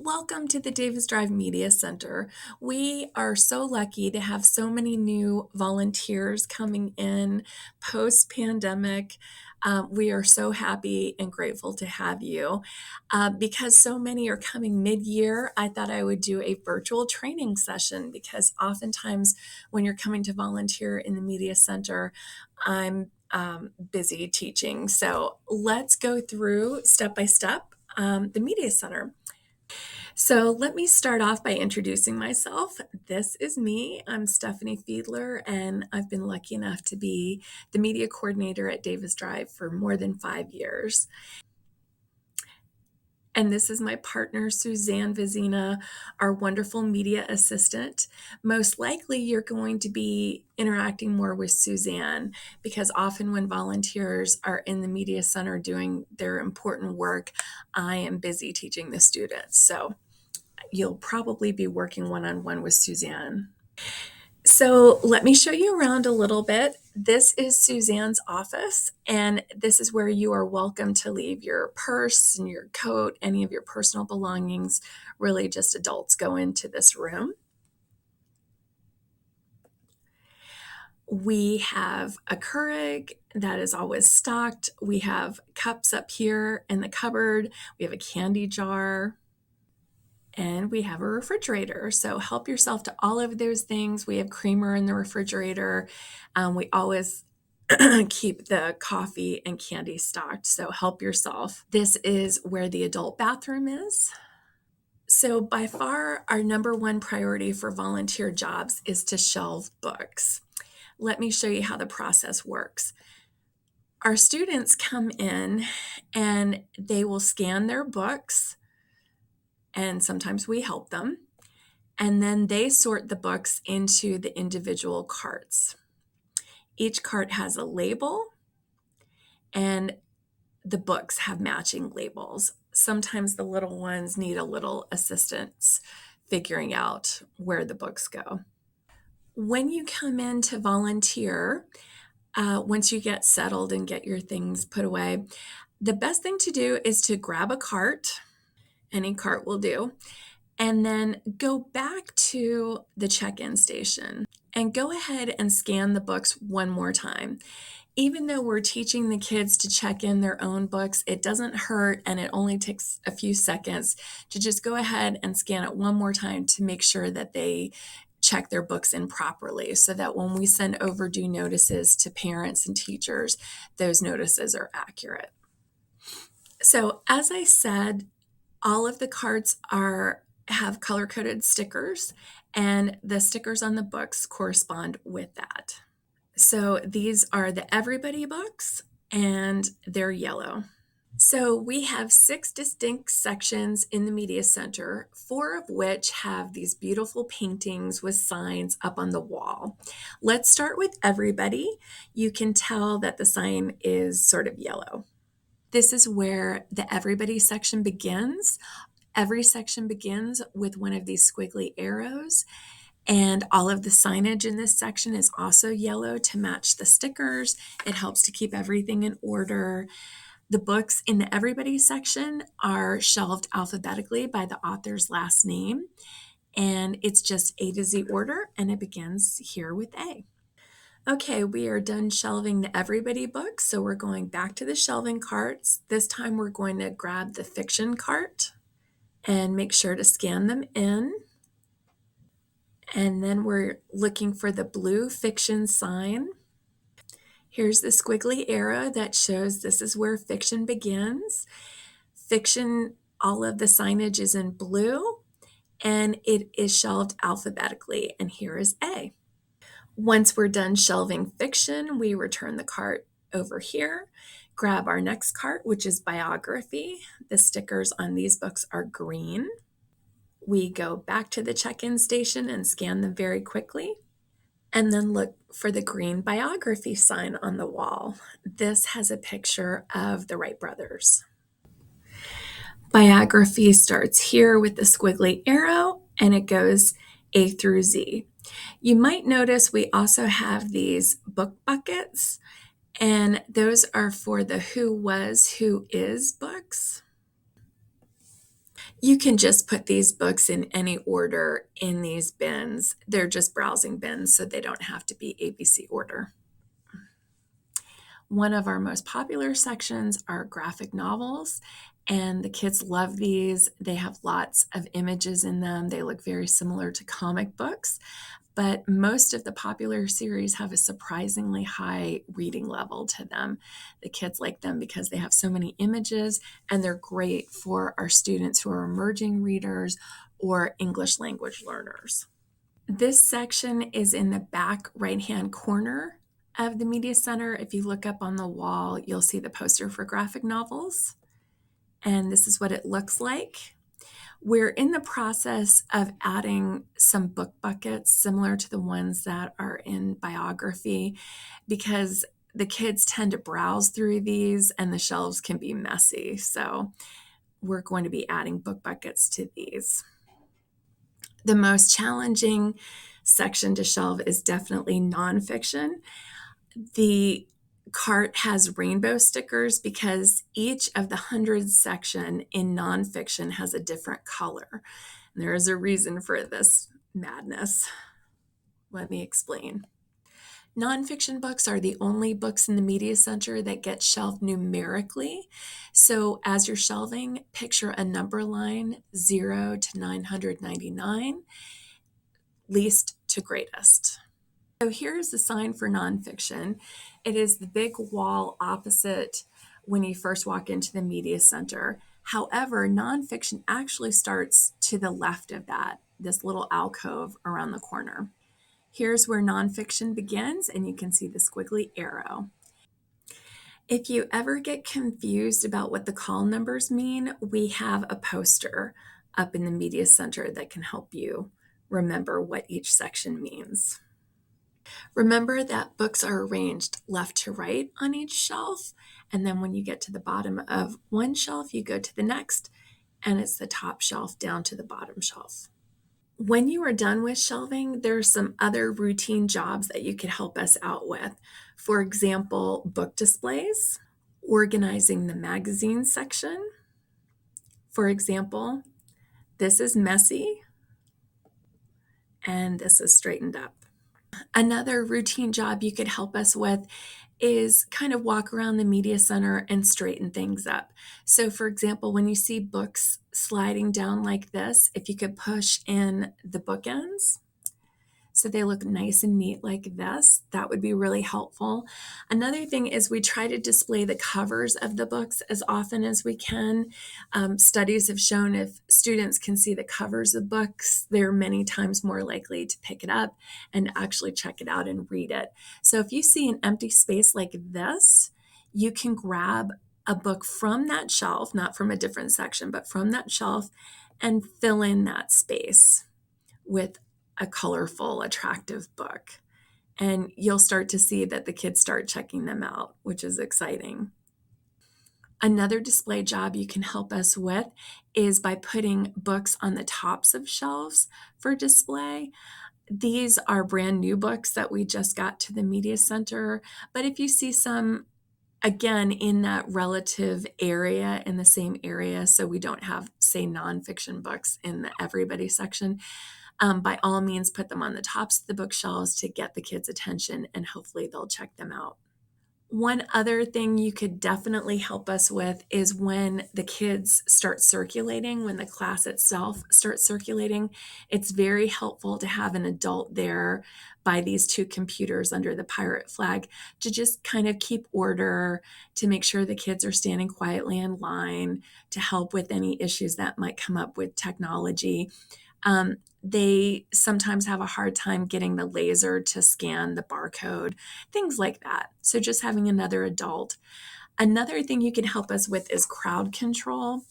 Welcome to the Davis Drive Media Center. We are so lucky to have so many new volunteers coming in post-pandemic. We are so happy and grateful to have you. Because so many are coming mid-year, I thought I would do a virtual training session because oftentimes when you're coming to volunteer in the Media Center, I'm busy teaching. So let's go through step by step the Media Center. So let me start off by introducing myself. This is me. I'm Stephanie Fiedler, and I've been lucky enough to be the media coordinator at Davis Drive for more than 5 years. And this is my partner, Suzanne Vizina, our wonderful media assistant. Most likely, you're going to be interacting more with Suzanne because often when volunteers are in the media center doing their important work, I am busy teaching the students. So you'll probably be working one-on-one with Suzanne. So let me show you around a little bit. This is Suzanne's office, and this is where you are welcome to leave your purse and your coat, any of your personal belongings. Really just adults go into this room. We have a Keurig that is always stocked. We have cups up here in the cupboard. We have a candy jar. And we have a refrigerator. So help yourself to all of those things. We have creamer in the refrigerator. We always keep the coffee and candy stocked. So help yourself. This is where the adult bathroom is. So by far, our number one priority for volunteer jobs is to shelve books. Let me show you how the process works. Our students come in and they will scan their books, and sometimes we help them. And then they sort the books into the individual carts. Each cart has a label, and the books have matching labels. Sometimes the little ones need a little assistance figuring out where the books go. When you come in to volunteer, once you get settled and get your things put away, the best thing to do is to grab a cart. Any cart will do. And then go back to the check-in station and go ahead and scan the books one more time. Even though we're teaching the kids to check in their own books, it doesn't hurt, and it only takes a few seconds to just go ahead and scan it one more time to make sure that they check their books in properly so that when we send overdue notices to parents and teachers, those notices are accurate. So as I said, all of the carts have color-coded stickers, and the stickers on the books correspond with that. So these are the Everybody books, and they're yellow. So we have 6 distinct sections in the Media Center, 4 of which have these beautiful paintings with signs up on the wall. Let's start with Everybody. You can tell that the sign is sort of yellow. This is where the Everybody section begins. Every section begins with one of these squiggly arrows, and all of the signage in this section is also yellow to match the stickers. It helps to keep everything in order. The books in the Everybody section are shelved alphabetically by the author's last name, and it's just A to Z order, and it begins here with A. Okay, we are done shelving the Everybody books, so we're going back to the shelving carts. This time we're going to grab the fiction cart and make sure to scan them in. And then we're looking for the blue fiction sign. Here's the squiggly arrow that shows this is where fiction begins. Fiction, all of the signage is in blue, and it is shelved alphabetically, and here is A. Once we're done shelving fiction, we return the cart over here, grab our next cart, which is biography. The stickers on these books are green. We go back to the check-in station and scan them very quickly, and then look for the green biography sign on the wall. This has a picture of the Wright brothers. Biography starts here with the squiggly arrow, and it goes A through Z. You might notice we also have these book buckets, and those are for the who was, who is books. You can just put these books in any order in these bins. They're just browsing bins, so they don't have to be ABC order. One of our most popular sections are graphic novels, and the kids love these. They have lots of images in them. They look very similar to comic books, but most of the popular series have a surprisingly high reading level to them. The kids like them because they have so many images, and they're great for our students who are emerging readers or English language learners. This section is in the back right-hand corner of the Media Center. If you look up on the wall, you'll see the poster for graphic novels, and this is what it looks like. We're in the process of adding some book buckets similar to the ones that are in biography, because the kids tend to browse through these and the shelves can be messy. So we're going to be adding book buckets to these. The most challenging section to shelve is definitely nonfiction. The cart has rainbow stickers because each of the hundreds section in nonfiction has a different color. And there is a reason for this madness. Let me explain. Nonfiction books are the only books in the Media Center that get shelved numerically. So as you're shelving, picture a number line 0 to 999, least to greatest. So here's the sign for nonfiction. It is the big wall opposite when you first walk into the Media Center. However, nonfiction actually starts to the left of that, this little alcove around the corner. Here's where nonfiction begins, and you can see the squiggly arrow. If you ever get confused about what the call numbers mean, we have a poster up in the Media Center that can help you remember what each section means. Remember that books are arranged left to right on each shelf, and then when you get to the bottom of one shelf, you go to the next, and it's the top shelf down to the bottom shelf. When you are done with shelving, there are some other routine jobs that you could help us out with. For example, book displays, organizing the magazine section. For example, this is messy, and this is straightened up. Another routine job you could help us with is kind of walk around the Media Center and straighten things up. So for example, when you see books sliding down like this, if you could push in the bookends so they look nice and neat like this, that would be really helpful. Another thing is we try to display the covers of the books as often as we can. Studies have shown if students can see the covers of books, they're many times more likely to pick it up and actually check it out and read it. So if you see an empty space like this, you can grab a book from that shelf, not from a different section, but from that shelf, and fill in that space with a colorful, attractive book. And you'll start to see that the kids start checking them out, which is exciting. Another display job you can help us with is by putting books on the tops of shelves for display. These are brand new books that we just got to the Media Center, but if you see some, again, in that relative area, in the same area, so we don't have, say, nonfiction books in the everybody section, by all means, put them on the tops of the bookshelves to get the kids' attention, and hopefully they'll check them out. One other thing you could definitely help us with is when the kids start circulating, when the class itself starts circulating, it's very helpful to have an adult there by these two computers under the pirate flag to just kind of keep order, to make sure the kids are standing quietly in line, to help with any issues that might come up with technology. They sometimes have a hard time getting the laser to scan the barcode, things like that. So just having another adult. Another thing you can help us with is crowd control.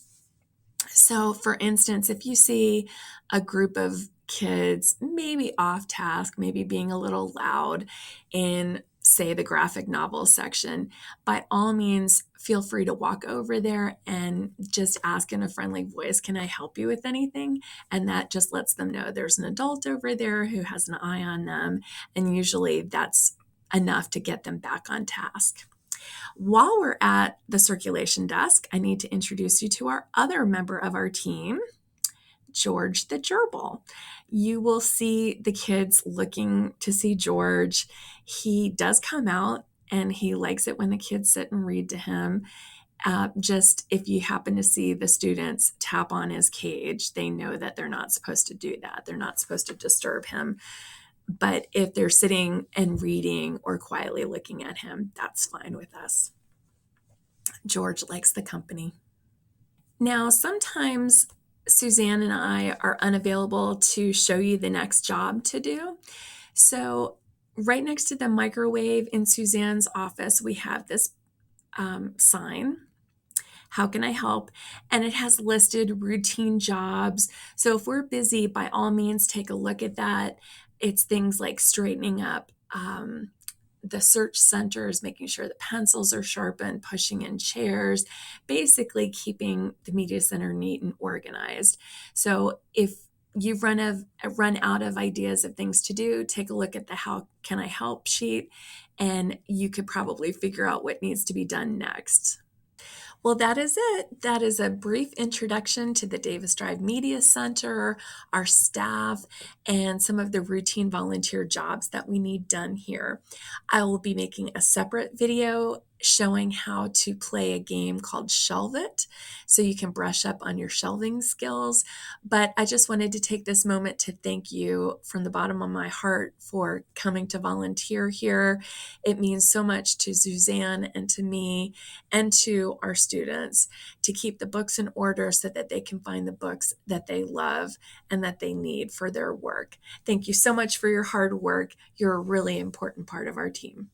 So for instance, if you see a group of kids maybe off task, maybe being a little loud in, say, the graphic novel section, by all means, feel free to walk over there and just ask in a friendly voice, can I help you with anything? And that just lets them know there's an adult over there who has an eye on them. And usually that's enough to get them back on task. While we're at the circulation desk, I need to introduce you to our other member of our team. George the gerbil. You will see the kids looking to see George. He does come out and he likes it when the kids sit and read to him. Just if you happen to see the students tap on his cage, they know that they're not supposed to do that. They're not supposed to disturb him. But if they're sitting and reading or quietly looking at him, that's fine with us. George likes the company. Now, sometimes Suzanne and I are unavailable to show you the next job to do. So, right next to the microwave in Suzanne's office, we have this sign. How can I help? And it has listed routine jobs. So if we're busy, by all means, take a look at that. It's things like straightening up the search centers, making sure the pencils are sharpened, pushing in chairs, basically keeping the media center neat and organized. So if you've run out of ideas of things to do, take a look at the How Can I Help sheet, and you could probably figure out what needs to be done next. Well, that is it. That is a brief introduction to the Davis Drive Media Center, our staff, and some of the routine volunteer jobs that we need done here. I will be making a separate video showing how to play a game called Shelve It, so you can brush up on your shelving skills. But I just wanted to take this moment to thank you from the bottom of my heart for coming to volunteer here. It means so much to Suzanne and to me and to our students to keep the books in order so that they can find the books that they love and that they need for their work. Thank you so much for your hard work. You're a really important part of our team.